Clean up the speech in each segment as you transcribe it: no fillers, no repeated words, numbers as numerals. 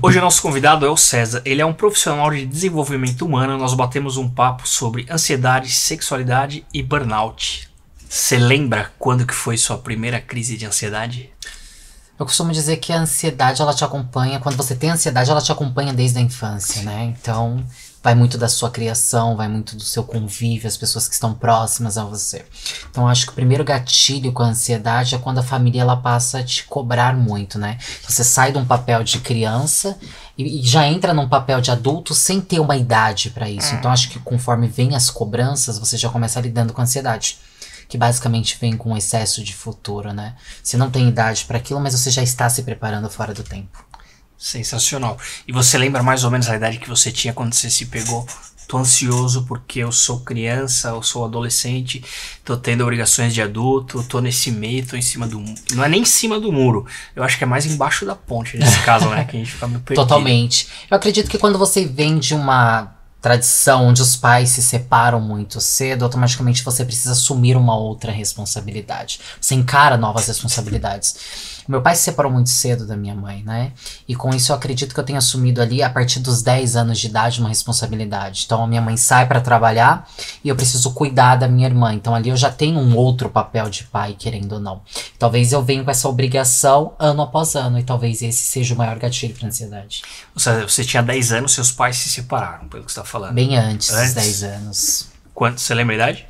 Hoje o nosso convidado é o César. Ele é um profissional de desenvolvimento humano. Nós batemos um papo sobre ansiedade, sexualidade e burnout. Você lembra quando que foi sua primeira crise de ansiedade? Eu costumo dizer que a ansiedade, ela te acompanha, quando você tem ansiedade, ela te acompanha desde a infância, né? Então, vai muito da sua criação, vai muito do seu convívio, as pessoas que estão próximas a você. Então, acho que o primeiro gatilho com a ansiedade é quando a família, ela passa a te cobrar muito, né? Você sai de um papel de criança e já entra num papel de adulto sem ter uma idade pra isso. Então, acho que conforme vem as cobranças, você já começa lidando com a ansiedade. Que basicamente vem com excesso de futuro, né? Você não tem idade para aquilo, mas você já está se preparando fora do tempo. Sensacional. E você lembra mais ou menos a idade que você tinha quando você se pegou? Tô ansioso porque eu sou criança, eu sou adolescente, tô tendo obrigações de adulto, tô nesse meio, tô em cima do muro. Não é nem em cima do muro, eu acho que é mais embaixo da ponte nesse caso, né? Que a gente fica meio perdido. Totalmente. Eu acredito que quando você vem de uma tradição onde os pais se separam muito cedo, automaticamente você precisa assumir uma outra responsabilidade. Você encara novas responsabilidades. Meu pai se separou muito cedo da minha mãe, né? E com isso eu acredito que eu tenho assumido ali, a partir dos 10 anos de idade, uma responsabilidade. Então a minha mãe sai pra trabalhar e eu preciso cuidar da minha irmã. Então ali eu já tenho um outro papel de pai, querendo ou não. Talvez eu venha com essa obrigação ano após ano, e talvez esse seja o maior gatilho pra ansiedade. Você tinha 10 anos, seus pais se separaram, pelo que você tá falando. Bem antes dos 10 anos. Quanto? Você lembra a idade?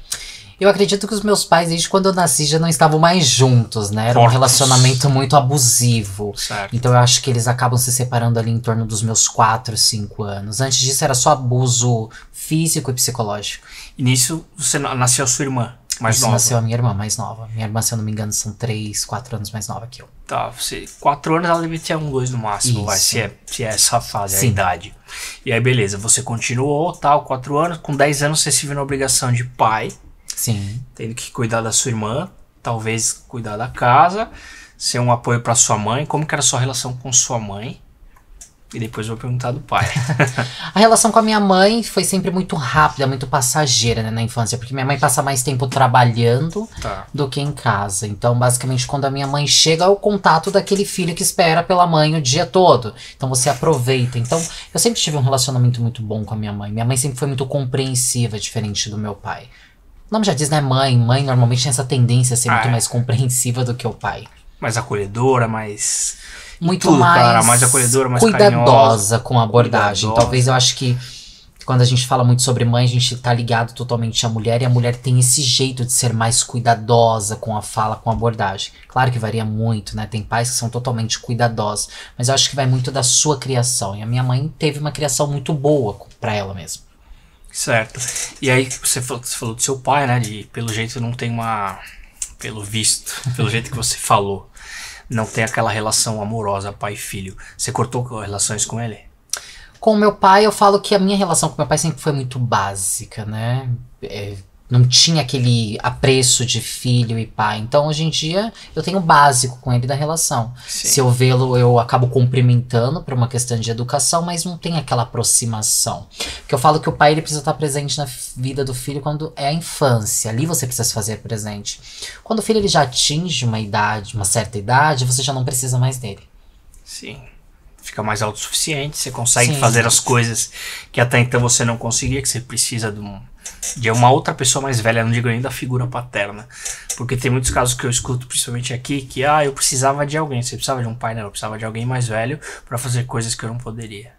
Eu acredito que os meus pais, desde quando eu nasci, já não estavam mais juntos, né? Era um relacionamento muito abusivo. Certo. Então eu acho que eles acabam se separando ali em torno dos meus 4, 5 anos. Antes disso era só abuso físico e psicológico. E nisso você nasceu a sua irmã mais nova? Nasceu a minha irmã mais nova. Minha irmã, se eu não me engano, são 3, 4 anos mais nova que eu. Tá, 4 anos ela deve ter 1, 2 no máximo, vai, se é essa fase, Sim. a idade. E aí beleza, você continuou, tal, 4 anos, com 10 anos você se viu na obrigação de pai. Sim. Tendo que cuidar da sua irmã, talvez cuidar da casa, ser um apoio pra sua mãe. Como que era a sua relação com sua mãe? E depois eu vou perguntar do pai. A relação com a minha mãe foi sempre muito rápida, muito passageira, né, na infância. Porque minha mãe passa mais tempo trabalhando do que em casa. Então, basicamente, quando a minha mãe chega, é o contato daquele filho que espera pela mãe o dia todo. Então, você aproveita. Então, eu sempre tive um relacionamento muito bom com a minha mãe. Minha mãe sempre foi muito compreensiva, diferente do meu pai. O nome já diz, né, mãe? Mãe normalmente tem essa tendência a ser muito mais compreensiva do que o pai. Mais acolhedora, mais... Muito tudo, mais, cara, mais acolhedora, mais cuidadosa carinhosa, com a abordagem. cuidadosa. Talvez eu acho que quando a gente fala muito sobre mãe, a gente tá ligado totalmente à mulher. E a mulher tem esse jeito de ser mais cuidadosa com a fala, com a abordagem. Claro que varia muito, né? Tem pais que são totalmente cuidadosos. Mas eu acho que vai muito da sua criação. E a minha mãe teve uma criação muito boa pra ela mesma. Certo. E aí você falou do seu pai, né? Pelo jeito não tem uma... Pelo visto, pelo jeito que você falou, não tem aquela relação amorosa pai e filho. Você cortou relações com ele? Com o meu pai, eu falo que a minha relação com meu pai sempre foi muito básica, né? Não tinha aquele apreço de filho e pai. Então, hoje em dia, eu tenho o básico com ele da relação. Sim. Se eu vê-lo, eu acabo cumprimentando por uma questão de educação, mas não tem aquela aproximação. Porque eu falo que o pai ele precisa estar presente na vida do filho quando é a infância. Ali você precisa se fazer presente. Quando o filho ele já atinge uma idade, uma certa idade, você já não precisa mais dele. Sim. Fica mais autossuficiente, você consegue fazer as coisas que até então você não conseguia, que você precisa de uma outra pessoa mais velha, não digo nem da figura paterna. Porque tem muitos casos que eu escuto, principalmente aqui, que eu precisava de alguém. Você precisava de um pai, não, eu precisava de alguém mais velho para fazer coisas que eu não poderia.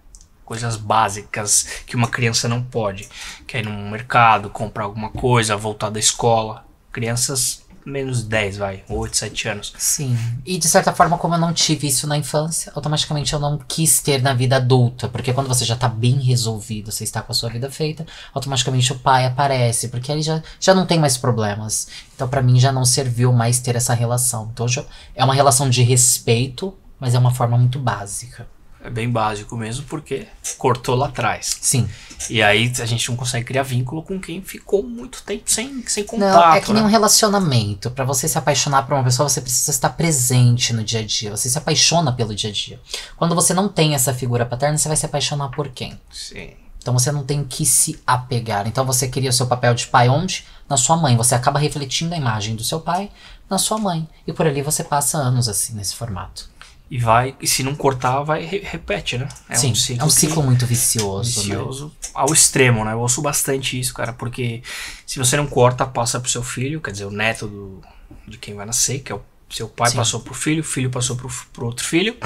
Coisas básicas que uma criança não pode. Que é ir num mercado, comprar alguma coisa, voltar da escola. Crianças menos 10, 8, 7 anos. Sim, e de certa forma, como eu não tive isso na infância, automaticamente eu não quis ter na vida adulta, porque quando você já tá bem resolvido, você está com a sua vida feita, automaticamente o pai aparece, porque aí já não tem mais problemas. Então pra mim já não serviu mais ter essa relação. Então é uma relação de respeito, mas é uma forma muito básica. É bem básico mesmo, porque cortou lá atrás. Sim. E aí a gente não consegue criar vínculo com quem ficou muito tempo sem contato. Não, é que nem né? um relacionamento. Pra você se apaixonar por uma pessoa, você precisa estar presente no dia a dia. Você se apaixona pelo dia a dia. Quando você não tem essa figura paterna, você vai se apaixonar por quem? Sim. Então você não tem que se apegar. Então você cria o seu papel de pai onde? Na sua mãe. Você acaba refletindo a imagem do seu pai na sua mãe. E por ali você passa anos assim, nesse formato. E e se não cortar, repete, né? Sim, é um ciclo muito vicioso. Vicioso, né? Ao extremo, né? Eu ouço bastante isso, cara, porque se você não corta, passa pro seu filho, quer dizer, o neto de quem vai nascer, que é o seu pai. Sim. Passou pro filho, o filho passou pro outro filho.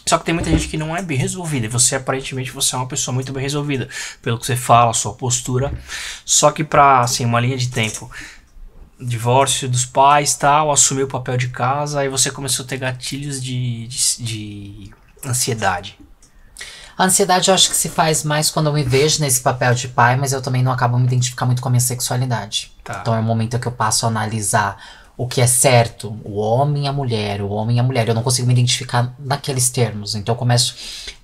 Só que tem muita gente que não é bem resolvida. E você, aparentemente, você é uma pessoa muito bem resolvida. Pelo que você fala, sua postura. Só que pra, assim, uma linha de tempo... Divórcio dos pais, tal, assumiu o papel de casa, aí você começou a ter gatilhos de ansiedade. A ansiedade eu acho que se faz mais quando eu me vejo nesse papel de pai, mas eu também não acabo me identificar muito com a minha sexualidade. Tá. Então é um momento que eu passo a analisar o que é certo, o homem e a mulher, o homem e a mulher. Eu não consigo me identificar naqueles termos, então eu começo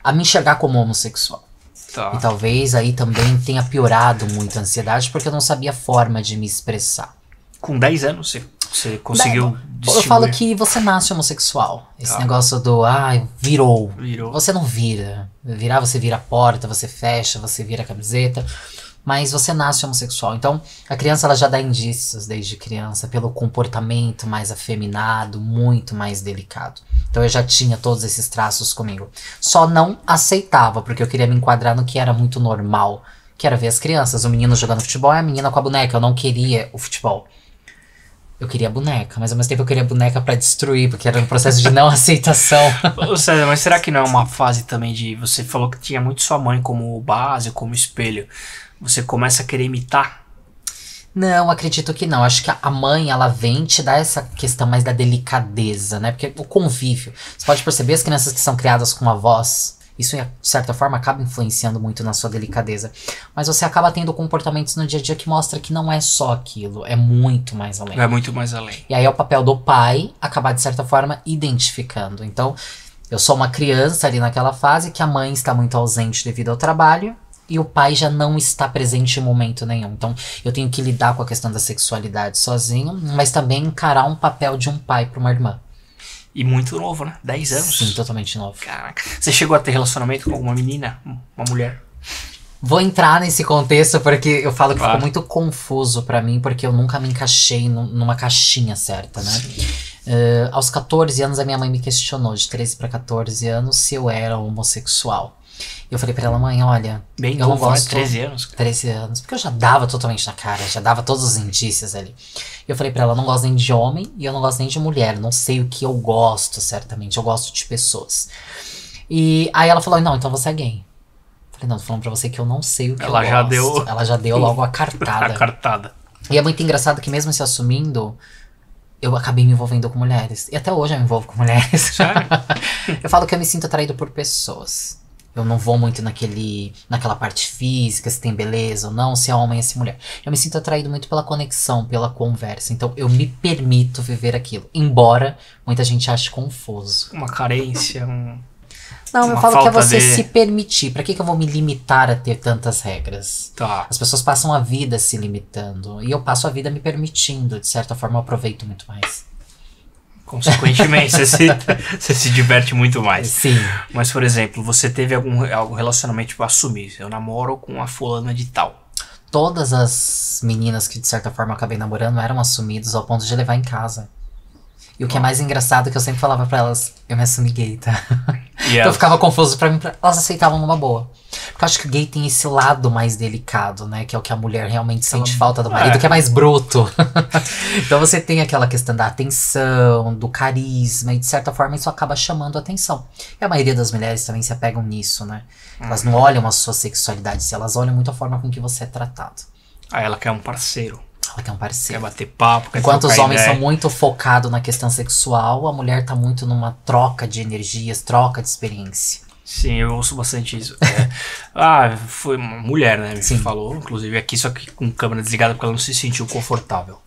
a me enxergar como homossexual. Tá. E talvez aí também tenha piorado muito a ansiedade, porque eu não sabia a forma de me expressar. Com 10 anos você conseguiu distinguir? Eu falo que você nasce homossexual. Esse negócio do, virou. Você não vira. Virar, você vira a porta, você fecha, você vira a camiseta. Mas você nasce homossexual. Então, a criança ela já dá indícios desde criança pelo comportamento mais afeminado, muito mais delicado. Então eu já tinha todos esses traços comigo. Só não aceitava, porque eu queria me enquadrar no que era muito normal. Que era ver as crianças, o menino jogando futebol e a menina com a boneca. Eu não queria o futebol. Eu queria boneca, mas ao mesmo tempo eu queria boneca pra destruir, porque era um processo de não aceitação. Ô César, mas será que não é uma fase também de... Você falou que tinha muito sua mãe como base, como espelho. Você começa a querer imitar? Não, acredito que não. Acho que a mãe, ela vem te dar essa questão mais da delicadeza, né? Porque o convívio. Você pode perceber as crianças que são criadas com avós... Isso, de certa forma, acaba influenciando muito na sua delicadeza. Mas você acaba tendo comportamentos no dia a dia que mostra que não é só aquilo. É muito mais além. É muito mais além. E aí é o papel do pai acabar, de certa forma, identificando. Então, eu sou uma criança ali naquela fase que a mãe está muito ausente devido ao trabalho. E o pai já não está presente em momento nenhum. Então, eu tenho que lidar com a questão da sexualidade sozinho. Mas também encarar um papel de um pai para uma irmã. E muito novo, né? 10 anos. Sim, totalmente novo. Caraca. Você chegou a ter relacionamento com alguma menina? Uma mulher? Vou entrar nesse contexto porque eu falo que ficou muito confuso pra mim, porque eu nunca me encaixei numa caixinha certa, né? Aos 14 anos a minha mãe me questionou, de 13 pra 14 anos, se eu era homossexual. Eu falei pra ela, mãe, olha, bem eu novo, não gosto... 13 anos? 13 anos, porque eu já dava totalmente na cara, já dava todos os indícios ali. Eu falei pra ela, eu não gosto nem de homem e eu não gosto nem de mulher, não sei o que eu gosto, certamente, eu gosto de pessoas. E aí ela falou, não, então você é gay. Eu falei, não, tô falando pra você que eu não sei o que ela eu já gosto. Deu... Ela já deu logo a cartada. A cartada. E é muito engraçado que mesmo se assumindo... Eu acabei me envolvendo com mulheres. E até hoje eu me envolvo com mulheres. Sério? Eu falo que eu me sinto atraído por pessoas. Eu não vou muito naquela parte física, se tem beleza ou não, se é homem ou se é mulher. Eu me sinto atraído muito pela conexão, pela conversa. Então eu me permito viver aquilo. Embora muita gente ache confuso. Uma carência, Não, eu falo que é você se permitir. Pra que eu vou me limitar a ter tantas regras? Tá. As pessoas passam a vida se limitando. E eu passo a vida me permitindo. De certa forma eu aproveito muito mais. Consequentemente, você se diverte muito mais. Sim. Mas, por exemplo, você teve algum relacionamento, tipo, assumir? Eu namoro com a fulana de tal. Todas as meninas que, de certa forma, eu acabei namorando eram assumidas ao ponto de levar em casa. E o que é mais engraçado é que eu sempre falava pra elas, eu me assumi gay, tá? Então ficava confuso pra mim, elas aceitavam numa boa. Porque eu acho que o gay tem esse lado mais delicado, né? Que é o que a mulher realmente sente falta do marido, que é mais bruto. Então você tem aquela questão da atenção, do carisma, e de certa forma isso acaba chamando a atenção. E a maioria das mulheres também se apegam nisso, né? Elas não olham a sua sexualidade, elas olham muito a forma com que você é tratado. Ela quer um parceiro. Ela quer um parceiro. Quer bater papo, quer Enquanto os homens ideia. são muito focados na questão sexual, a mulher tá muito numa troca de energias, troca de experiência. Sim, eu ouço bastante isso. Foi uma mulher, né? Me falou, inclusive aqui, só que com câmera desligada, porque ela não se sentiu confortável.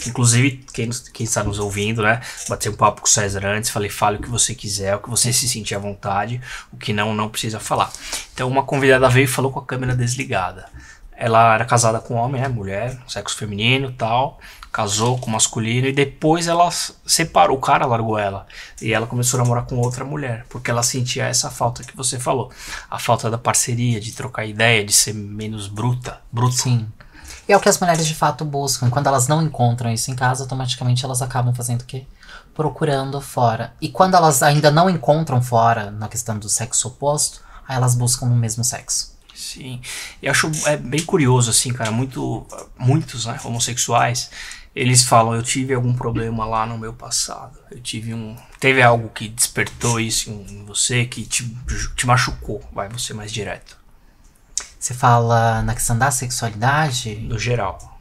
Inclusive, quem está nos ouvindo, né? Batei um papo com o César antes, fale o que você quiser, o que você se sentir à vontade, o que não precisa falar. Então uma convidada veio e falou com a câmera desligada. Ela era casada com um homem, né? Mulher, sexo feminino e tal. Casou com masculino e depois ela separou, o cara largou ela. E ela começou a namorar com outra mulher, porque ela sentia essa falta que você falou. A falta da parceria, de trocar ideia, de ser menos bruto. Sim. E é o que as mulheres de fato buscam. Quando elas não encontram isso em casa, automaticamente elas acabam fazendo o quê? procurando fora. E quando elas ainda não encontram fora, na questão do sexo oposto, aí elas buscam no mesmo sexo. Sim, eu acho bem curioso, assim, cara, muitos, né, homossexuais, eles falam, eu tive algum problema lá no meu passado, teve algo que despertou isso em você, que te machucou, vou ser mais direto. Você fala na questão da sexualidade? No geral.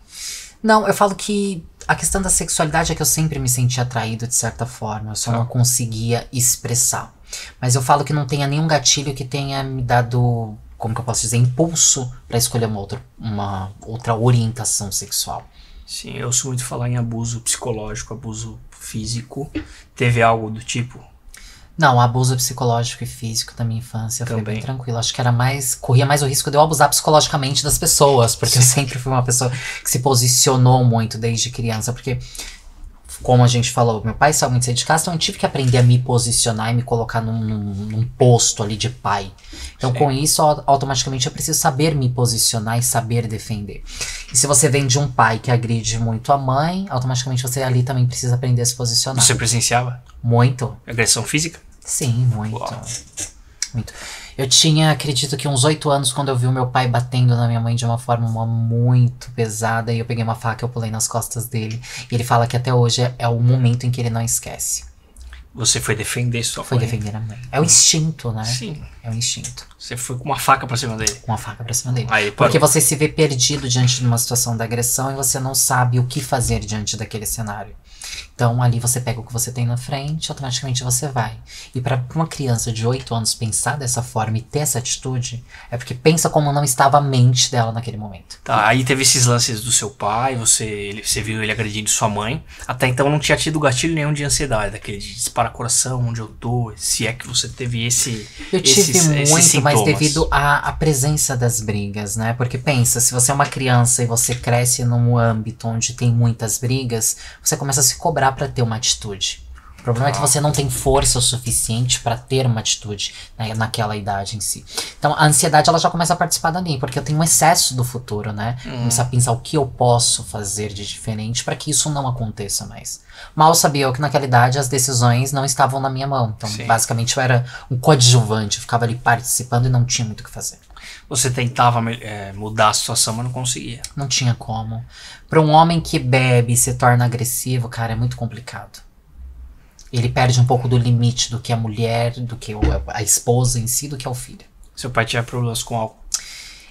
Não, eu falo que a questão da sexualidade é que eu sempre me senti atraído de certa forma, eu só não conseguia expressar. Mas eu falo que não tenha nenhum gatilho que tenha me dado, como que eu posso dizer, impulso pra escolher uma outra orientação sexual. Sim, eu ouço muito falar em abuso psicológico, abuso físico. Teve algo do tipo? Não, abuso psicológico e físico da minha infância Também. foi bem tranquilo. Acho que corria mais o risco de eu abusar psicologicamente das pessoas, porque eu sempre fui uma pessoa que se posicionou muito desde criança, porque, como a gente falou, meu pai saiu muito cedo de casa, então eu tive que aprender a me posicionar e me colocar num posto ali de pai. Então, Sim. com isso, automaticamente eu preciso saber me posicionar e saber defender. E se você vem de um pai que agride muito a mãe, automaticamente você ali também precisa aprender a se posicionar. Você presenciava Muito. agressão física? Sim, muito. Uau. Muito. Eu tinha, acredito que uns 8 anos, quando eu vi o meu pai batendo na minha mãe de uma forma muito pesada, e eu peguei uma faca e eu pulei nas costas dele. E ele fala que até hoje é o momento em que ele não esquece. Você foi defender sua Foi mãe? defender a mãe. É o instinto, né? Sim. É o instinto. Você foi com uma faca pra cima dele? Com a faca pra cima dele. Aí, parou. Porque você se vê perdido diante de uma situação da agressão e você não sabe o que fazer diante daquele cenário. Então, ali você pega o que você tem na frente, automaticamente você vai. E para uma criança de 8 anos pensar dessa forma e ter essa atitude, é porque pensa como não estava a mente dela naquele momento. Tá, aí teve esses lances do seu pai, você viu ele agredindo sua mãe. Até então não tinha tido gatilho nenhum de ansiedade, daquele de disparar coração, onde eu tô, se é que você teve Eu tive muito, mas sintomas. devido à presença das brigas, né? Porque pensa, se você é uma criança e você cresce num âmbito onde tem muitas brigas, você começa a se cobrar pra ter uma atitude. O problema é que você não tem força o suficiente pra ter uma atitude, né, naquela idade em si. Então a ansiedade ela já começa a participar dali, porque eu tenho um excesso do futuro, né? Começar a pensar o que eu posso fazer de diferente pra que isso não aconteça mais. Mal sabia eu que naquela idade as decisões não estavam na minha mão. Então Sim. basicamente eu era um coadjuvante, eu ficava ali participando e não tinha muito o que fazer. Você tentava mudar a situação, mas não conseguia. Não tinha como. Pra um homem que bebe e se torna agressivo, cara, é muito complicado. Ele perde um pouco do limite do que a mulher, do que a esposa em si, do que é o filho. Seu pai tinha problemas com álcool.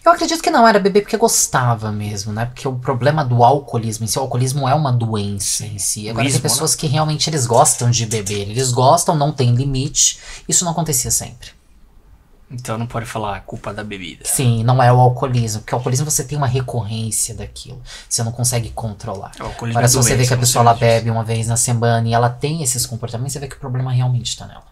Eu acredito que não era beber porque gostava mesmo, né? Porque o problema do alcoolismo em si, o alcoolismo é uma doença em si. Agora tem pessoas que realmente eles gostam de beber. Eles gostam, não tem limite. Isso não acontecia sempre. Então não pode falar a culpa da bebida. Sim, não é o alcoolismo. Porque o alcoolismo você tem uma recorrência daquilo. Você não consegue controlar. O alcoolismo Agora, é se você vê doença, que a como pessoa você ela disse. bebe uma vez na semana e ela tem esses comportamentos, você vê que o problema realmente tá nela.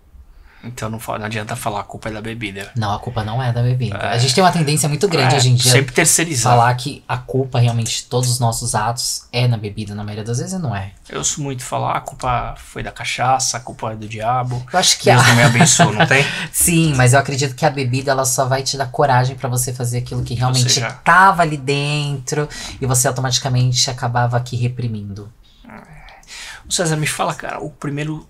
Então não adianta falar a culpa é da bebida. Não, a culpa não é da bebida. A gente tem uma tendência muito grande hoje em dia. Sempre terceirizar. Falar que a culpa realmente de todos os nossos atos é na bebida, na maioria das vezes não é. Eu ouço muito falar, a culpa foi da cachaça, a culpa é do diabo. Eu acho que Deus não me abençoou, não tem? Sim, mas eu acredito que a bebida ela só vai te dar coragem pra você fazer aquilo que realmente tava ali dentro e você automaticamente acabava aqui reprimindo. César, me fala, cara, o primeiro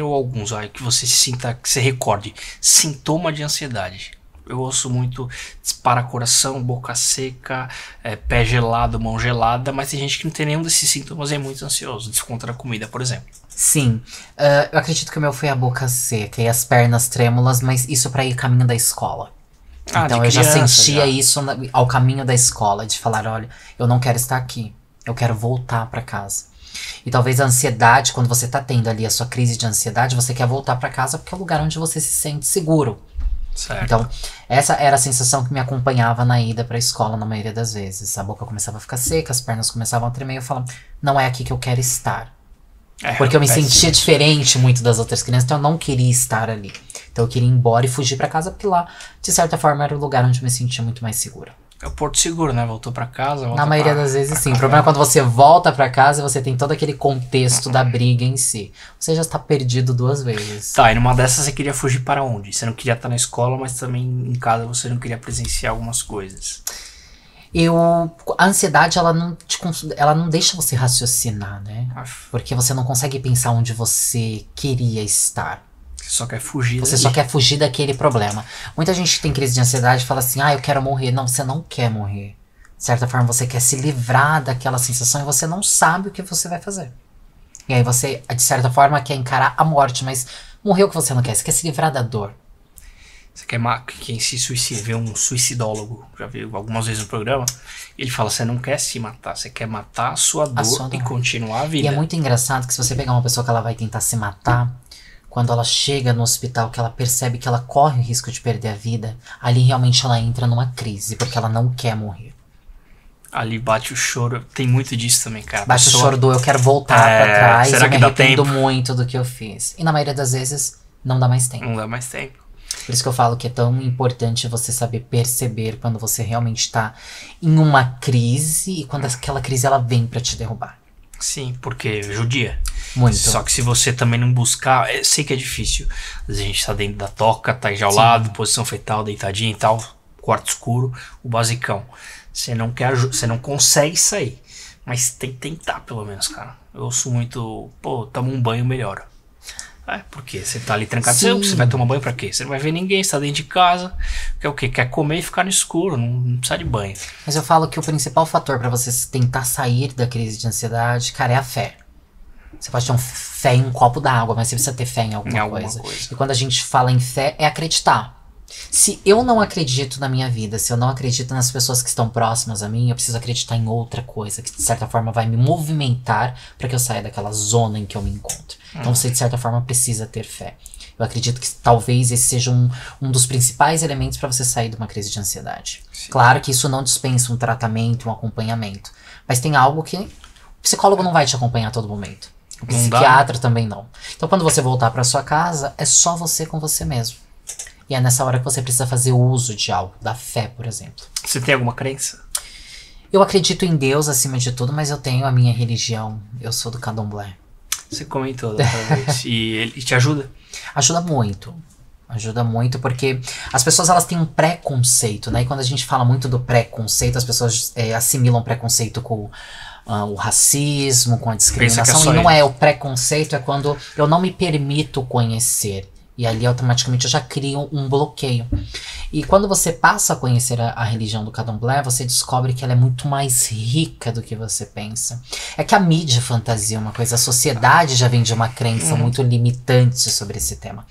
ou alguns, que você se sinta, que você recorde, sintoma de ansiedade. Eu ouço muito dispara coração, boca seca, pé gelado, mão gelada, mas tem gente que não tem nenhum desses sintomas e é muito ansioso, desconta da comida, por exemplo. Sim, eu acredito que o meu foi a boca seca e as pernas trêmulas, mas isso pra ir caminho da escola. Então eu já sentia isso ao caminho da escola, de falar, olha, eu não quero estar aqui, eu quero voltar pra casa. E talvez a ansiedade, quando você tá tendo ali a sua crise de ansiedade, você quer voltar pra casa porque é o lugar onde você se sente seguro. Certo. Então, essa era a sensação que me acompanhava na ida pra escola na maioria das vezes. A boca começava a ficar seca, as pernas começavam a tremer e eu falava, não é aqui que eu quero estar. Porque eu me sentia diferente muito das outras crianças, então eu não queria estar ali. Então eu queria ir embora e fugir pra casa, porque lá, de certa forma, era o lugar onde eu me sentia muito mais segura. É o Porto Seguro, né? Voltou pra casa. Na maioria das vezes, sim. O problema é quando você volta pra casa e você tem todo aquele contexto da briga em si. Você já está perdido 2 vezes. Tá, e numa dessas você queria fugir para onde? Você não queria estar na escola, mas também em casa você não queria presenciar algumas coisas. A ansiedade, ela não deixa você raciocinar, né? Porque você não consegue pensar onde você queria estar. Você só quer fugir Você só quer fugir daquele problema. Muita gente tem crise de ansiedade e fala assim, eu quero morrer. Não, você não quer morrer. De certa forma, você quer se livrar daquela sensação e você não sabe o que você vai fazer. E aí você, de certa forma, quer encarar a morte, mas morrer o que você não quer. Você quer se livrar da dor. Você quer quem se suicida, vê um suicidólogo, já viu algumas vezes no programa, ele fala, você não quer se matar, você quer matar a sua dor e continuar a vida. E é muito engraçado que se você pegar uma pessoa que ela vai tentar se matar, quando ela chega no hospital, que ela percebe que ela corre o risco de perder a vida, ali realmente ela entra numa crise, porque ela não quer morrer. Ali bate o choro, tem muito disso também, cara. Bate o choro do eu quero voltar pra trás, será eu que me dá arrependo tempo? muito do que eu fiz. E na maioria das vezes, não dá mais tempo. Não dá mais tempo. Por isso que eu falo que é tão importante você saber perceber quando você realmente tá em uma crise e quando aquela crise ela vem pra te derrubar. Sim, porque judia. Muito. Só que se você também não buscar, sei que é difícil. Às vezes a gente tá dentro da toca, tá enjaulado, posição fetal, deitadinho e tal, quarto escuro, o basicão. Você não consegue sair. Mas tem que tentar, pelo menos, cara. Eu ouço muito, toma um banho, melhora. Porque você tá ali trancado. Você vai tomar banho pra quê? Você não vai ver ninguém, você tá dentro de casa. Quer o quê? Quer comer e ficar no escuro, não precisa de banho. Mas eu falo que o principal fator pra você tentar sair da crise de ansiedade, cara, é a fé. Você pode ter fé em um copo d'água, mas você precisa ter fé em alguma coisa. E quando a gente fala em fé, é acreditar. Se eu não acredito na minha vida, se eu não acredito nas pessoas que estão próximas a mim, eu preciso acreditar em outra coisa, que de certa forma vai me movimentar para que eu saia daquela zona em que eu me encontro. Então você de certa forma precisa ter fé. Eu acredito que talvez esse seja um dos principais elementos para você sair de uma crise de ansiedade. Sim. Claro que isso não dispensa um tratamento, um acompanhamento. Mas tem algo que o psicólogo não vai te acompanhar a todo momento. O psiquiatra também não. Então quando você voltar para sua casa, é só você com você mesmo. E é nessa hora que você precisa fazer uso de algo, da fé, por exemplo. Você tem alguma crença? Eu acredito em Deus acima de tudo, mas eu tenho a minha religião. Eu sou do Candomblé. Você comentou da outra vez. E ele te ajuda? Ajuda muito. Ajuda muito porque as pessoas elas têm um preconceito, né? E quando a gente fala muito do preconceito, as pessoas assimilam preconceito com o racismo, com a discriminação. E não é o preconceito, é quando eu não me permito conhecer. E ali automaticamente eu já crio um bloqueio. E quando você passa a conhecer a religião do Candomblé, você descobre que ela é muito mais rica do que você pensa. É que a mídia fantasia uma coisa, a sociedade já vem de uma crença muito limitante sobre esse tema.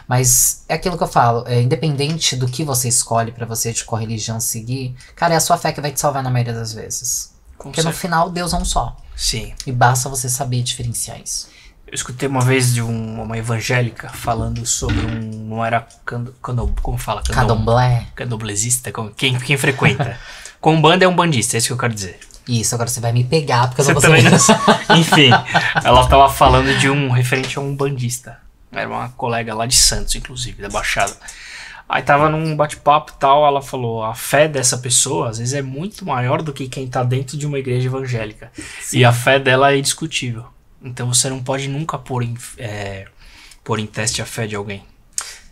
Mas é aquilo que eu falo, independente do que você escolhe pra você de qual religião seguir, cara, é a sua fé que vai te salvar na maioria das vezes. Porque no final Deus é um só. Sim. E basta você saber diferenciar isso. Eu escutei uma vez de uma evangélica falando sobre não era como fala? Candomblé. Candomblésista, quem frequenta. Com banda é um bandista, é isso que eu quero dizer. Isso, agora você vai me pegar, porque eu não vou também Enfim, ela tava falando de referente a um bandista. Era uma colega lá de Santos, inclusive, da Baixada. Aí tava num bate-papo e tal, ela falou, a fé dessa pessoa, às vezes, é muito maior do que quem tá dentro de uma igreja evangélica. Sim. E a fé dela é indiscutível. Então você não pode nunca pôr em teste a fé de alguém.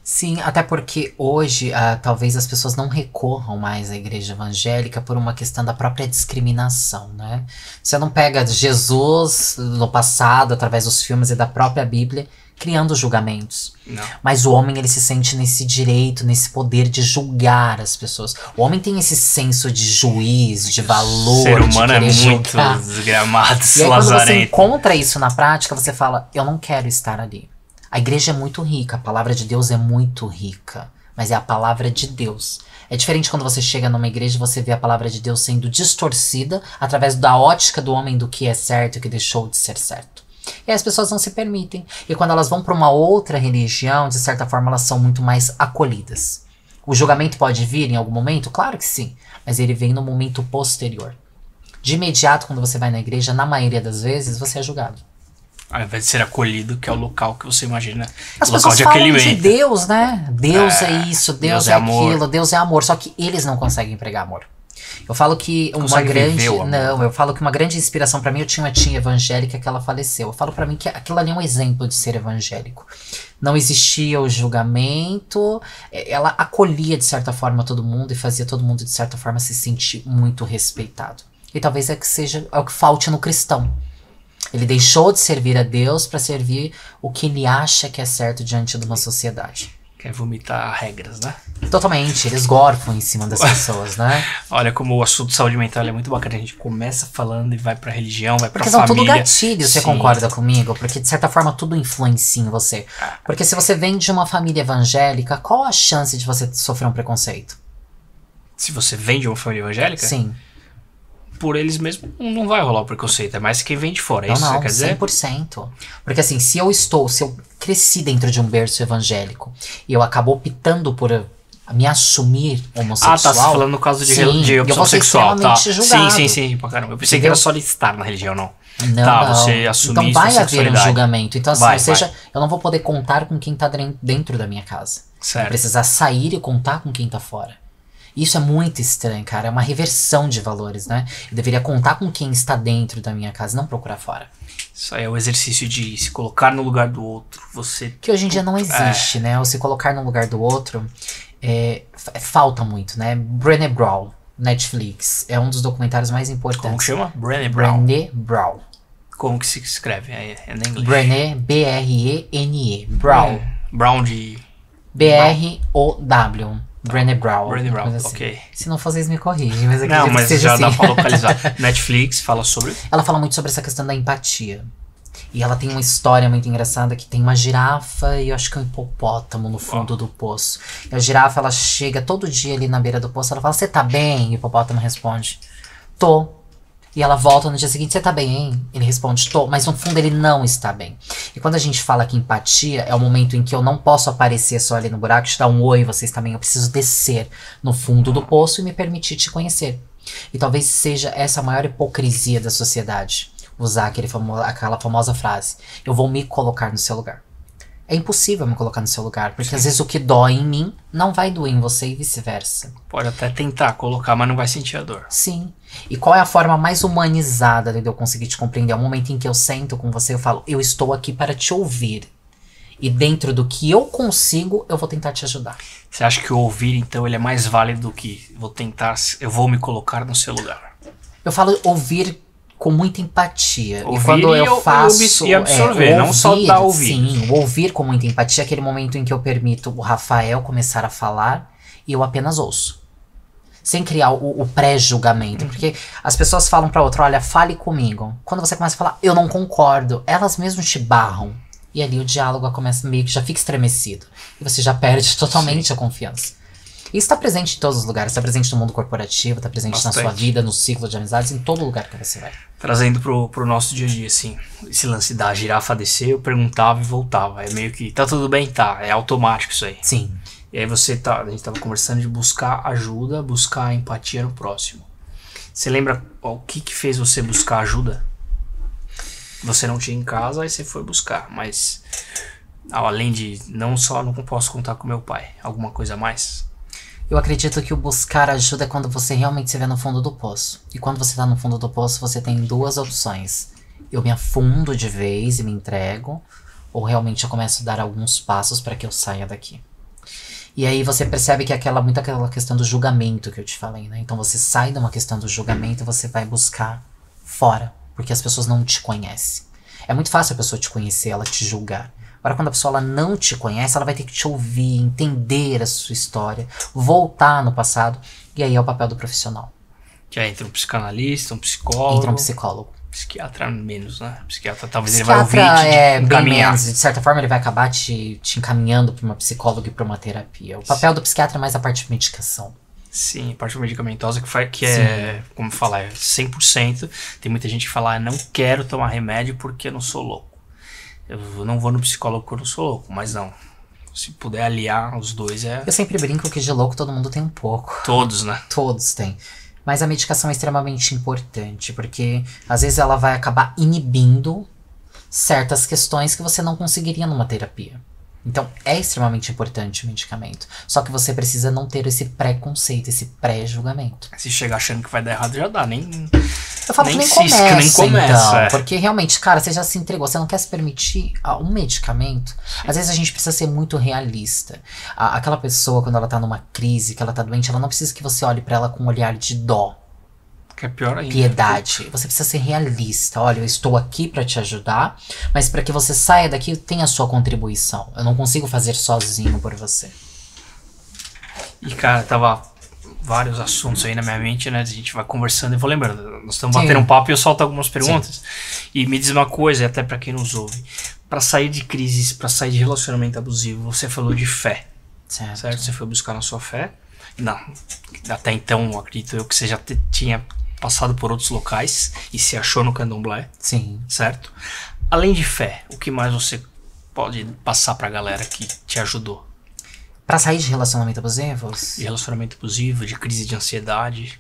Sim, até porque hoje talvez as pessoas não recorram mais à igreja evangélica por uma questão da própria discriminação, né? Você não pega Jesus no passado, através dos filmes e da própria Bíblia, criando julgamentos. Não. Mas o homem, ele se sente nesse direito, nesse poder de julgar as pessoas. O homem tem esse senso de juiz, de valor, o ser humano de querer muito julgar. Desgramado, e aí, quando você encontra isso na prática, você fala, eu não quero estar ali. A igreja é muito rica, a palavra de Deus é muito rica, mas é a palavra de Deus. É diferente quando você chega numa igreja e você vê a palavra de Deus sendo distorcida através da ótica do homem do que é certo e que deixou de ser certo. E aí as pessoas não se permitem. E quando elas vão para uma outra religião, de certa forma elas são muito mais acolhidas. O julgamento pode vir em algum momento? Claro que sim, mas ele vem no momento posterior. De imediato, quando você vai na igreja, na maioria das vezes, você é julgado. Ao invés de ser acolhido, que é o local que você imagina. As local pessoas de falam acolhimento. de Deus, né? Deus é isso, Deus é aquilo, amor. Deus é amor. Só que eles não conseguem pregar amor. Eu falo que uma grande. Viver o amor. Não, eu falo que uma grande inspiração pra mim, eu tinha uma tia evangélica que ela faleceu. Eu falo pra mim que aquilo ali é um exemplo de ser evangélico. Não existia o julgamento, ela acolhia de certa forma todo mundo e fazia todo mundo de certa forma se sentir muito respeitado. E talvez seja o que falte no cristão. Ele deixou de servir a Deus para servir o que ele acha que é certo diante de uma sociedade. Quer vomitar regras, né? Totalmente, eles gorfam em cima das pessoas, né? Olha como o assunto de saúde mental é muito bacana. A gente começa falando e vai pra religião, vai pra Porque família. são tudo gatilhos, você Sim. concorda comigo? Porque de certa forma tudo influencia em você. Porque se você vem de uma família evangélica, qual a chance de você sofrer um preconceito? Se você vem de uma família evangélica, Sim. por eles mesmos não vai rolar o preconceito. É mais quem vem de fora, é isso que você quer dizer? 100%. Porque assim, se eu cresci dentro de um berço evangélico e eu acabo optando por me assumir homossexual... Ah, tá, você falando no caso de eu opção vou ser sexual, tá? extremamente julgado. Sim, pra caramba. Eu pensei que era só de estar na religião, não. Não, tá, não. você assumir então vai sua haver um sexualidade. julgamento. Então, assim, Vai. eu não vou poder contar com quem tá dentro da minha casa. Certo. Vou precisar sair e contar com quem tá fora. Isso é muito estranho, cara. É uma reversão de valores, né? Eu deveria contar com quem está dentro da minha casa, não procurar fora. Isso aí é o exercício de se colocar no lugar do outro. Você... Que hoje em dia não existe, né? O se colocar no lugar do outro falta muito, né? Brené Brown, Netflix, é um dos documentários mais importantes. Como que chama? Brené Brown. Brené Brown. Como que se escreve? É em inglês. Brené, B-R-E-N-E. Brown. Brown de... B-R-O-W. Brené Brown. Brené Brown, Coisa assim. ok. Se não for, vocês me corrigem, mas acredito Não, mas que seja já assim. dá pra localizar. Netflix fala sobre... Ela fala muito sobre essa questão da empatia. E ela tem uma história muito engraçada que tem uma girafa e eu acho que um hipopótamo no fundo do poço. E a girafa, ela chega todo dia ali na beira do poço, ela fala, você tá bem? E o hipopótamo responde, tô. E ela volta no dia seguinte, você tá bem, hein? Ele responde, tô. Mas no fundo ele não está bem. E quando a gente fala que empatia é o momento em que eu não posso aparecer só ali no buraco, te dar um oi, vocês também. Eu preciso descer no fundo do poço e me permitir te conhecer. E talvez seja essa a maior hipocrisia da sociedade. Usar aquela famosa frase, eu vou me colocar no seu lugar. É impossível me colocar no seu lugar, porque às vezes o que dói em mim não vai doer em você e vice-versa. Pode até tentar colocar, mas não vai sentir a dor. Sim. E qual é a forma mais humanizada de eu conseguir te compreender? É o momento em que eu sento com você e eu falo, eu estou aqui para te ouvir. E dentro do que eu consigo, eu vou tentar te ajudar. Você acha que o ouvir, então, ele é mais válido do que eu vou me colocar no seu lugar? Eu falo ouvir com muita empatia. Ouvir e quando eu faço... e absorver, não só dar ouvido. Sim, o ouvir com muita empatia é aquele momento em que eu permito o Rafael começar a falar e eu apenas ouço. Sem criar o pré-julgamento. Porque as pessoas falam pra outra, olha, fale comigo. Quando você começa a falar, eu não concordo, elas mesmo te barram. E ali o diálogo começa meio que já fica estremecido. E você já perde totalmente a confiança. Isso está presente em todos os lugares. Está presente no mundo corporativo, está presente na sua vida, no ciclo de amizades, em todo lugar que você vai. Trazendo pro nosso dia a dia, assim, esse lance da girafa descer, eu perguntava e voltava. É meio que, tá tudo bem? Tá, é automático isso aí. Sim. E aí a gente tava conversando de buscar ajuda, buscar empatia no próximo. Você lembra o que fez você buscar ajuda? Você não tinha em casa, aí você foi buscar, mas além de, não posso contar com meu pai, alguma coisa a mais? Eu acredito que o buscar ajuda é quando você realmente se vê no fundo do poço. E quando você tá no fundo do poço, você tem duas opções. Eu me afundo de vez e me entrego, ou realmente eu começo a dar alguns passos para que eu saia daqui. E aí você percebe que muito aquela questão do julgamento que eu te falei, né? Então você sai de uma questão do julgamento e você vai buscar fora, porque as pessoas não te conhecem. É muito fácil a pessoa te conhecer, ela te julgar. Agora, quando a pessoa ela não te conhece, ela vai ter que te ouvir, entender a sua história, voltar no passado, e aí é o papel do profissional. Que aí entra um psicanalista, um psicólogo. Entra um psicólogo. Psiquiatra menos, né? Psiquiatra talvez Psiquiatra ele vai ouvir e te bem encaminhar. menos. De certa forma, ele vai acabar te encaminhando para uma psicóloga e para uma terapia. O papel do psiquiatra é mais a parte de medicação. Sim, a parte medicamentosa que é, como falar, é 100%. Tem muita gente que fala, não quero tomar remédio porque eu não sou louco. Eu não vou no psicólogo porque eu não sou louco, mas não. Se puder aliar os dois Eu sempre brinco que de louco todo mundo tem um pouco. Todos, né? Todos têm. Mas a medicação é extremamente importante, porque às vezes ela vai acabar inibindo certas questões que você não conseguiria numa terapia. Então, é extremamente importante o medicamento. Só que você precisa não ter esse preconceito, esse pré-julgamento. Se chegar achando que vai dar errado, já dá. Eu falo que nem começa, então. Porque realmente, cara, você já se entregou. Você não quer se permitir um medicamento. Às vezes a gente precisa ser muito realista. Aquela pessoa, quando ela tá numa crise, que ela tá doente, ela não precisa que você olhe pra ela com um olhar de dó. Que é pior ainda. Piedade. Você precisa ser realista. Olha, eu estou aqui pra te ajudar, mas pra que você saia daqui, tenha a sua contribuição. Eu não consigo fazer sozinho por você. E, cara, tava vários assuntos aí na minha mente, né? A gente vai conversando e vou lembrando. Nós estamos batendo um papo e eu solto algumas perguntas. Sim. E me diz uma coisa, e até pra quem nos ouve. Pra sair de crises, pra sair de relacionamento abusivo, você falou de fé. Certo? Você foi buscar na sua fé. Não. Até então, acredito eu que você já tinha passado por outros locais e se achou no candomblé. Sim. Certo? Além de fé, o que mais você pode passar pra galera que te ajudou? Pra sair de relacionamento abusivo? De relacionamento abusivo, de crise de ansiedade,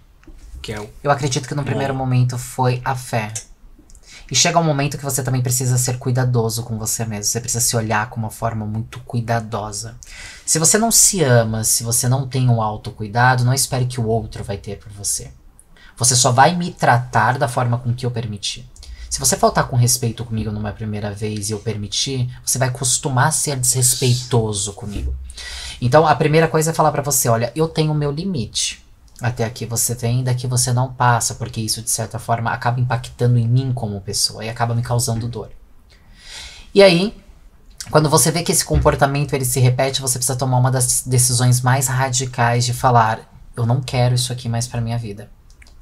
que é o... Eu acredito que no primeiro momento foi a fé. E chega um momento que você também precisa ser cuidadoso com você mesmo. Você precisa se olhar com uma forma muito cuidadosa. Se você não se ama, se você não tem um autocuidado, não espere que o outro vai ter por você. Você só vai me tratar da forma com que eu permitir. Se você faltar com respeito comigo numa primeira vez e eu permitir, você vai costumar ser desrespeitoso comigo. Então a primeira coisa é falar pra você, olha, eu tenho o meu limite. Até aqui você vem, daqui você não passa, porque isso de certa forma acaba impactando em mim como pessoa e acaba me causando dor. E aí, quando você vê que esse comportamento ele se repete, você precisa tomar uma das decisões mais radicais de falar, eu não quero isso aqui mais pra minha vida.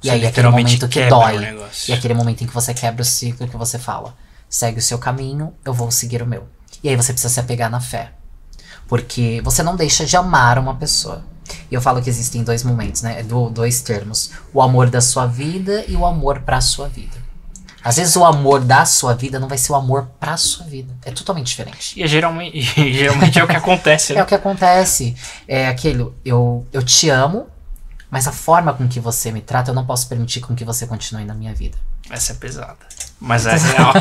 E aí aquele momento que dói, e aquele momento em que você quebra o ciclo que você fala, segue o seu caminho, eu vou seguir o meu. E aí você precisa se apegar na fé. Porque você não deixa de amar uma pessoa. E eu falo que existem dois momentos, né? Dois termos. O amor da sua vida e o amor pra sua vida. Às vezes o amor da sua vida não vai ser o amor pra sua vida. É totalmente diferente. E geralmente é o que acontece, né? É o que acontece. É aquilo, eu te amo, mas a forma com que você me trata, eu não posso permitir com que você continue na minha vida. Essa é pesada. Mas é real.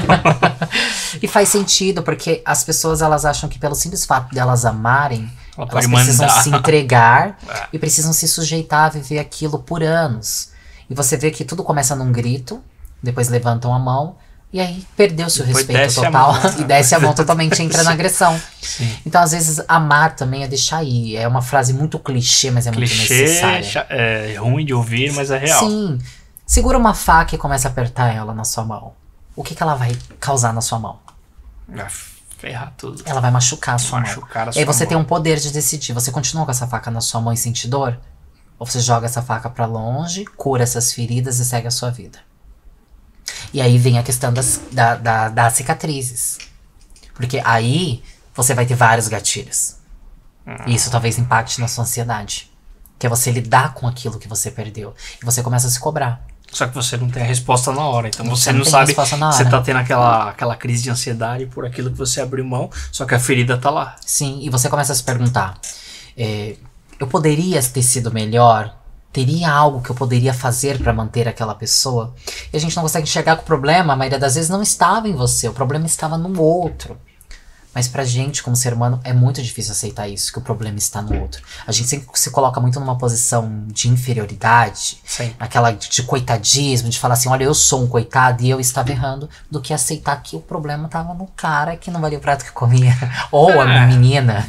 E faz sentido, porque as pessoas elas acham que pelo simples fato delas amarem, elas precisam se entregar e precisam se sujeitar a viver aquilo por anos. E você vê que tudo começa num grito, depois levantam a mão, e aí perdeu-se o respeito total e desce a mão totalmente, entra na agressão. Sim. Então às vezes amar também é deixar ir. É uma frase muito clichê, mas é muito necessária. É ruim de ouvir, mas é real. Sim. Segura uma faca e começa a apertar ela na sua mão. O que ela vai causar na sua mão? Vai ferrar tudo. Ela vai machucar a sua mão. E aí você tem um poder de decidir. Você continua com essa faca na sua mão e sente dor? Ou você joga essa faca pra longe, cura essas feridas e segue a sua vida? E aí vem a questão das cicatrizes. Porque aí você vai ter vários gatilhos. E isso talvez impacte na sua ansiedade. Que é você lidar com aquilo que você perdeu. E você começa a se cobrar. Só que você não tem a resposta na hora. Então você não sabe, você tá tendo aquela crise de ansiedade por aquilo que você abriu mão, só que a ferida tá lá. Sim, e você começa a se perguntar, eu poderia ter sido melhor? Teria algo que eu poderia fazer pra manter aquela pessoa? E a gente não consegue enxergar que o problema, a maioria das vezes, não estava em você. O problema estava no outro. Mas pra gente, como ser humano, é muito difícil aceitar isso, que o problema está no outro. A gente sempre se coloca muito numa posição de inferioridade, aquela de coitadismo, de falar assim, olha, eu sou um coitado e eu estava errando, do que aceitar que o problema estava no cara que não valia o prato que comia, ou a menina.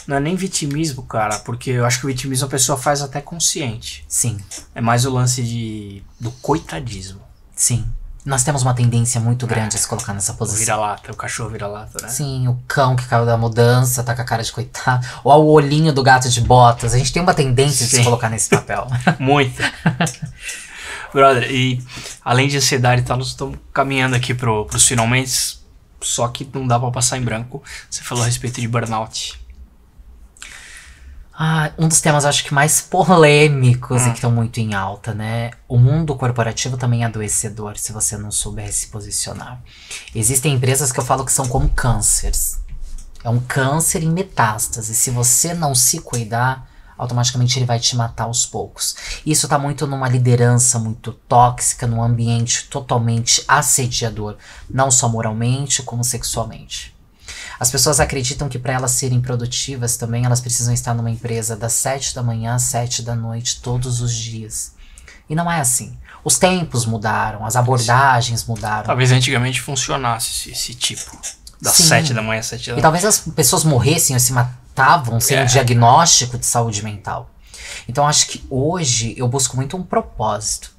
Não é nem vitimismo, cara, porque eu acho que o vitimismo a pessoa faz até consciente. Sim. É mais o lance do coitadismo. Sim. Nós temos uma tendência muito grande a se colocar nessa posição. Vira-lata, o cachorro vira-lata, né? Sim, o cão que caiu da mudança, tá com a cara de coitado. Ou o olhinho do gato de botas. A gente tem uma tendência de se colocar nesse papel. Muito. Brother, e além de ansiedade e tal, nós estamos caminhando aqui pros finalmente. Só que não dá pra passar em branco. Você falou a respeito de burnout. Um dos temas, acho que mais polêmicos e que estão muito em alta, né? O mundo corporativo também é adoecedor, se você não souber se posicionar. Existem empresas que eu falo que são como cânceres. É um câncer em metástase. Se você não se cuidar, automaticamente ele vai te matar aos poucos. Isso tá muito numa liderança muito tóxica, num ambiente totalmente assediador. Não só moralmente, como sexualmente. As pessoas acreditam que para elas serem produtivas também, elas precisam estar numa empresa das 7 da manhã às 7 da noite, todos os dias. E não é assim. Os tempos mudaram, as abordagens mudaram. Talvez antigamente funcionasse esse tipo. Das 7 da manhã às 7 da noite. E talvez as pessoas morressem ou se matavam sem um diagnóstico de saúde mental. Então acho que hoje eu busco muito um propósito.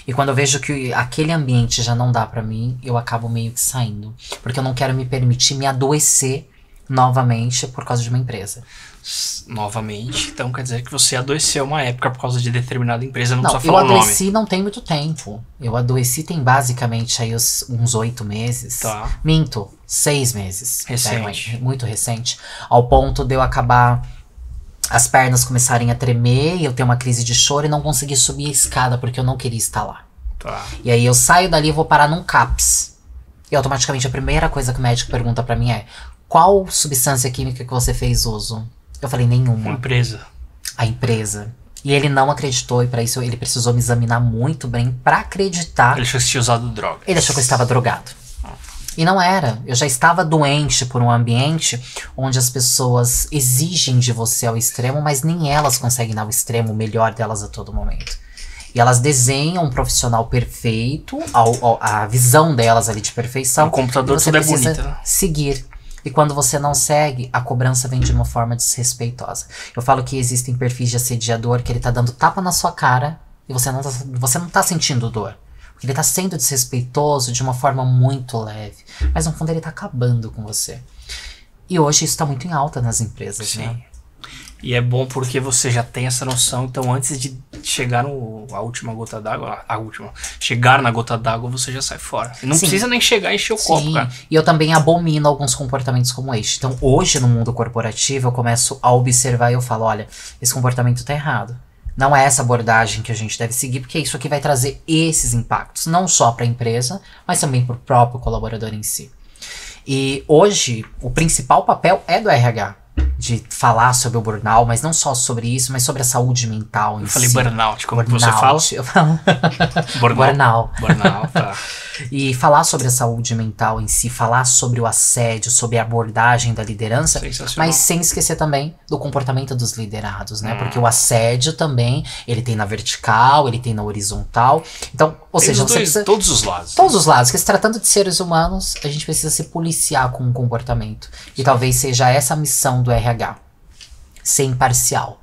E quando eu vejo que aquele ambiente já não dá pra mim, eu acabo meio que saindo. Porque eu não quero me permitir me adoecer novamente por causa de uma empresa. Novamente, então quer dizer que você adoeceu uma época por causa de determinada empresa, não precisa eu falar o nome. adoeci não tem muito tempo. Eu adoeci tem basicamente aí uns 8 meses. Tá. Minto, 6 meses. Recente. Muito recente. Ao ponto de eu acabar... As pernas começarem a tremer, eu ter uma crise de choro e não conseguir subir a escada porque eu não queria estar lá. Tá. E aí eu saio dali e vou parar num CAPS. E automaticamente a primeira coisa que o médico pergunta pra mim é: qual substância química que você fez uso? Eu falei, nenhuma. Empresa. A empresa. E ele não acreditou, e pra isso ele precisou me examinar muito bem pra acreditar. Ele achou que você tinha usado droga. Ele achou que eu estava drogado. E não era. Eu já estava doente por um ambiente onde as pessoas exigem de você ao extremo, mas nem elas conseguem dar o extremo melhor delas a todo momento. E elas desenham um profissional perfeito, a visão delas ali de perfeição. No computador você tudo é precisa bonito, né? seguir. E quando você não segue, a cobrança vem de uma forma desrespeitosa. Eu falo que existem perfis de assediador que ele tá dando tapa na sua cara e você não tá sentindo dor. Ele tá sendo desrespeitoso de uma forma muito leve. Mas no fundo ele tá acabando com você. E hoje isso tá muito em alta nas empresas, Sim. né? E é bom porque você já tem essa noção. Então antes de chegar a última gota d'água, chegar na gota d'água, você já sai fora. E não precisa nem chegar e encher o copo, cara. E eu também abomino alguns comportamentos como este. Então hoje no mundo corporativo eu começo a observar e eu falo, olha, esse comportamento tá errado. Não é essa abordagem que a gente deve seguir, porque isso aqui vai trazer esses impactos, não só para a empresa, mas também para o próprio colaborador em si. E hoje, o principal papel é do RH, de falar sobre o burnout, mas não só sobre isso, mas sobre a saúde mental em si. Eu falei burnout, como que você fala? Eu falo burnout. Burnout, tá. E falar sobre a saúde mental em si, falar sobre o assédio, sobre a abordagem da liderança, mas sem esquecer também do comportamento dos liderados, né? Porque o assédio também, ele tem na vertical, ele tem na horizontal. Então, ou seja, você precisa... Todos os lados. Todos os lados, porque se tratando de seres humanos, a gente precisa se policiar com o comportamento. E talvez seja essa a missão do RH, ser imparcial.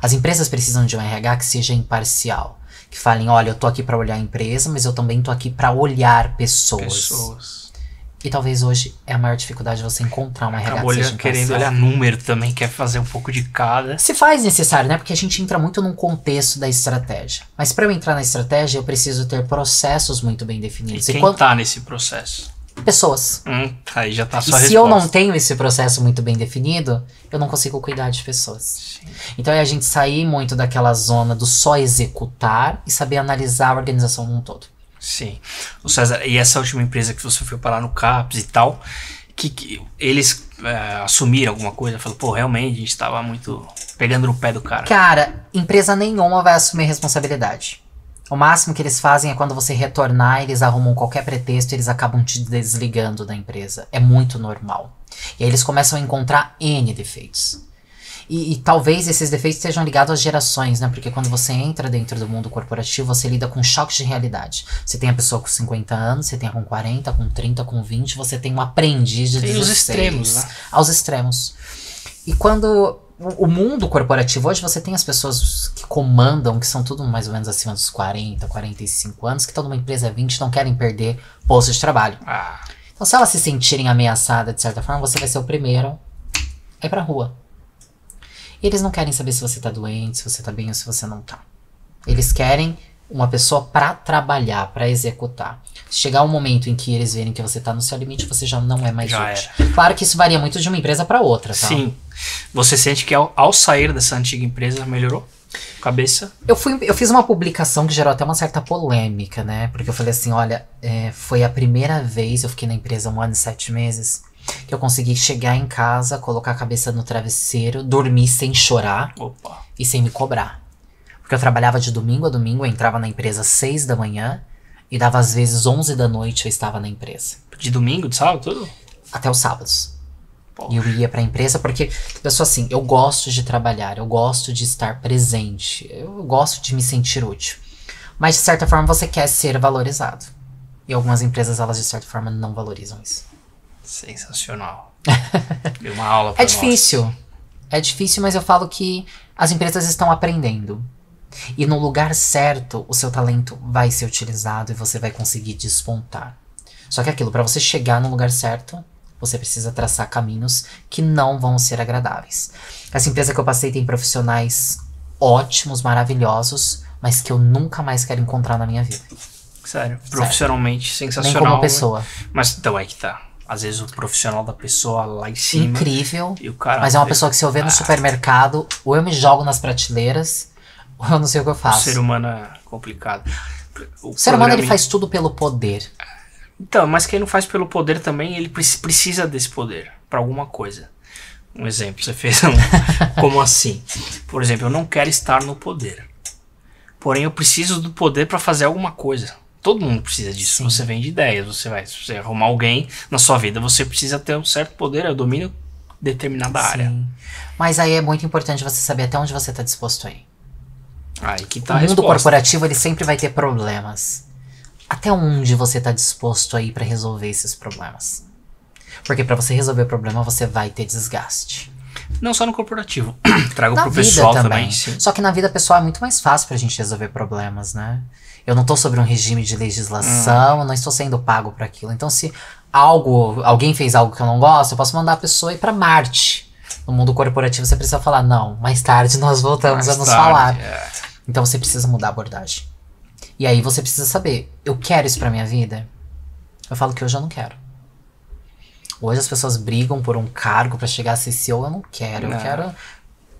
As empresas precisam de um RH que seja imparcial. Que falem, olha, eu tô aqui pra olhar a empresa, mas eu também tô aqui pra olhar pessoas. E talvez hoje é a maior dificuldade você encontrar uma RH que seja imparcial. Querendo olhar número também, quer fazer um pouco de cada. Se faz necessário, né? Porque a gente entra muito num contexto da estratégia. Mas pra eu entrar na estratégia, eu preciso ter processos muito bem definidos. E quem tá nesse processo? Pessoas. Aí já tá a sua resposta. Se eu não tenho esse processo muito bem definido, eu não consigo cuidar de pessoas. Sim. Então é a gente sair muito daquela zona do só executar e saber analisar a organização como um todo. Sim. O César, e essa última empresa que você foi parar no CAPS e tal, que eles assumiram alguma coisa? Falaram, pô, realmente a gente tava muito pegando no pé do cara. Cara, empresa nenhuma vai assumir responsabilidade. O máximo que eles fazem é quando você retornar, eles arrumam qualquer pretexto e eles acabam te desligando da empresa. É muito normal. E aí eles começam a encontrar N defeitos. E talvez esses defeitos estejam ligados às gerações, né? Porque quando você entra dentro do mundo corporativo, você lida com choques de realidade. Você tem a pessoa com 50 anos, você tem a com 40, com 30, com 20, você tem um aprendiz de 16. Tem os extremos, né? Aos extremos. E quando... O mundo corporativo, hoje você tem as pessoas que comandam, que são tudo mais ou menos acima dos 40, 45 anos, que estão numa empresa há 20 e não querem perder posto de trabalho. Então se elas se sentirem ameaçadas de certa forma, você vai ser o primeiro a ir pra rua. E eles não querem saber se você tá doente, se você tá bem ou se você não tá. Eles querem uma pessoa pra trabalhar, pra executar. Se chegar um momento em que eles verem que você tá no seu limite, você já não é mais útil. Claro que isso varia muito de uma empresa pra outra, tá? Sim. Você sente que ao sair dessa antiga empresa melhorou? Cabeça? Eu fiz uma publicação que gerou até uma certa polêmica, né? Porque eu falei assim, olha, foi a primeira vez, eu fiquei na empresa 1 ano e 7 meses, que eu consegui chegar em casa, colocar a cabeça no travesseiro, dormir sem chorar e sem me cobrar. Porque eu trabalhava de domingo a domingo, eu entrava na empresa às 6 da manhã e dava às vezes 11 da noite eu estava na empresa. De domingo, de sábado, tudo? Até os sábados. E eu ia pra empresa porque eu sou assim, eu gosto de trabalhar, eu gosto de estar presente, eu gosto de me sentir útil. Mas de certa forma você quer ser valorizado. E algumas empresas, elas de certa forma não valorizam isso. Sensacional. Deu uma aula pra É difícil. É difícil, mas eu falo que as empresas estão aprendendo. E no lugar certo, o seu talento vai ser utilizado e você vai conseguir despontar. Só que aquilo, pra você chegar no lugar certo, você precisa traçar caminhos que não vão ser agradáveis. Essa empresa que eu passei tem profissionais ótimos, maravilhosos, mas que eu nunca mais quero encontrar na minha vida. Sério, profissionalmente sensacional. Nem como pessoa. Mas então é que tá. Às vezes o profissional da pessoa lá em cima. Incrível. E o cara mas é uma pessoa que se eu ver no supermercado, ou eu me jogo nas prateleiras, ou eu não sei o que eu faço. O ser humano é complicado. O ser humano ele faz tudo pelo poder. Então, mas quem não faz pelo poder também, ele precisa desse poder pra alguma coisa. Um exemplo, você fez como assim? Por exemplo, eu não quero estar no poder. Porém, eu preciso do poder pra fazer alguma coisa. Todo mundo precisa disso. Sim. Você vende ideias, se você arrumar alguém na sua vida, você precisa ter um certo poder, eu domino determinada área. Mas aí é muito importante você saber até onde você está disposto a ir. Aí que tá o mundo corporativo, ele sempre vai ter problemas. Até onde você está disposto a ir para resolver esses problemas? Porque para você resolver o problema, você vai ter desgaste. Não só no corporativo. Trago pro pessoal também. Só que na vida pessoal é muito mais fácil pra gente resolver problemas, né? Eu não tô sobre um regime de legislação, eu não estou sendo pago para aquilo. Então se alguém fez algo que eu não gosto, eu posso mandar a pessoa ir pra Marte. No mundo corporativo você precisa falar, não, mais tarde nós voltamos a nos falar. Então você precisa mudar a abordagem. E aí você precisa saber, eu quero isso pra minha vida? Eu falo que hoje eu não quero. Hoje as pessoas brigam por um cargo pra chegar a ser CEO, eu não quero. Eu quero...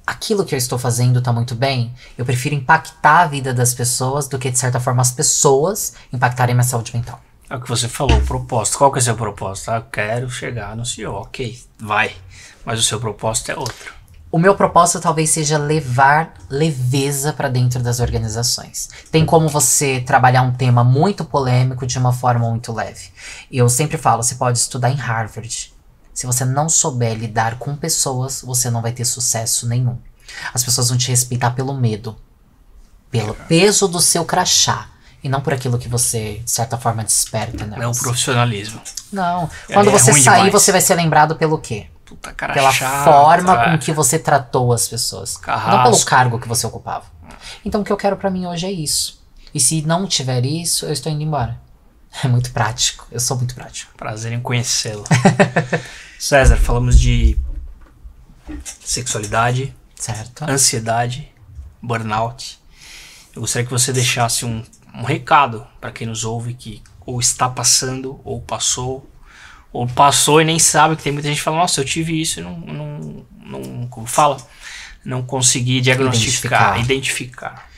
Aquilo que eu estou fazendo tá muito bem. Eu prefiro impactar a vida das pessoas do que, de certa forma, as pessoas impactarem minha saúde mental. É o que você falou, o propósito. Qual que é o seu propósito? Eu quero chegar no CEO. Ok, vai. Mas o seu propósito é outro. O meu propósito talvez seja levar leveza pra dentro das organizações. Tem como você trabalhar um tema muito polêmico de uma forma muito leve. Eu sempre falo, você pode estudar em Harvard. Se você não souber lidar com pessoas, você não vai ter sucesso nenhum. As pessoas vão te respeitar pelo medo. Pelo peso do seu crachá. E não por aquilo que você, de certa forma, desperta nelas. Não o profissionalismo. Não. Quando você sair, demais. Você vai ser lembrado pelo quê? Puta, cara pela chata, forma com que você tratou as pessoas. Carrasco. Não pelo cargo que você ocupava. Então o que eu quero pra mim hoje é isso. E se não tiver isso, eu estou indo embora. É muito prático. Eu sou muito prático. Prazer em conhecê-lo. César, falamos de sexualidade, certo. Ansiedade, burnout. Eu gostaria que você deixasse um recado para quem nos ouve que ou está passando, ou passou e nem sabe, que tem muita gente que fala, nossa, eu tive isso e não como fala? Não consegui diagnosticar, identificar.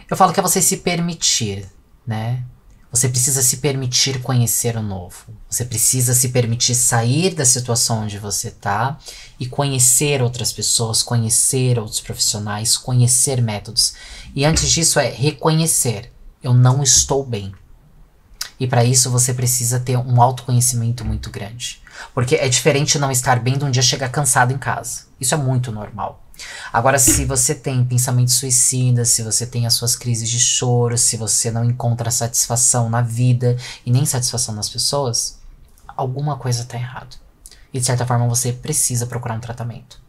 Eu falo que é você se permitir, né? Você precisa se permitir conhecer o novo. Você precisa se permitir sair da situação onde você tá e conhecer outras pessoas, conhecer outros profissionais, conhecer métodos. E antes disso é reconhecer. Eu não estou bem. E para isso você precisa ter um autoconhecimento muito grande. Porque é diferente não estar bem de um dia chegar cansado em casa. Isso é muito normal. Agora, se você tem pensamentos suicidas, se você tem as suas crises de choro, se você não encontra satisfação na vida e nem satisfação nas pessoas, alguma coisa tá errado. E de certa forma você precisa procurar um tratamento.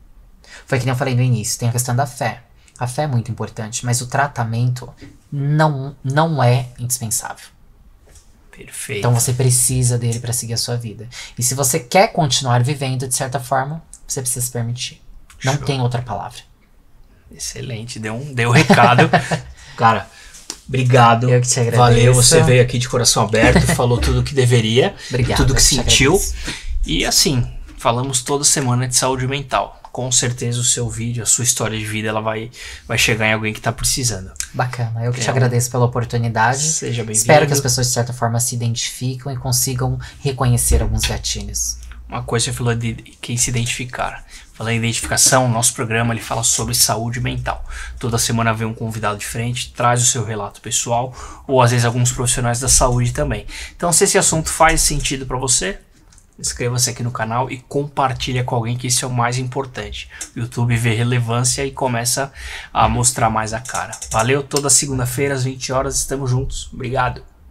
Foi que nem eu falei no início, tem a questão da fé. A fé é muito importante, mas o tratamento não é indispensável. Perfeito. Então você precisa dele para seguir a sua vida. E se você quer continuar vivendo de certa forma, você precisa se permitir. Não tem outra palavra. Excelente, deu recado. Cara, obrigado. Eu que te agradeço. Valeu, você veio aqui de coração aberto, falou tudo o que deveria, tudo que sentiu. E assim, falamos toda semana de saúde mental. Com certeza o seu vídeo, a sua história de vida, ela vai chegar em alguém que tá precisando. Bacana, eu que te agradeço pela oportunidade. Seja bem-vindo. Espero que as pessoas de certa forma se identificam e consigam reconhecer alguns gatilhos. Uma coisa você falou de quem se identificar. Falando em identificação, nosso programa ele fala sobre saúde mental. Toda semana vem um convidado diferente, traz o seu relato pessoal, ou às vezes alguns profissionais da saúde também. Então se esse assunto faz sentido para você, inscreva-se aqui no canal e compartilha com alguém, que isso é o mais importante. O YouTube vê relevância e começa a mostrar mais a cara. Valeu, toda segunda-feira às 20 horas estamos juntos. Obrigado.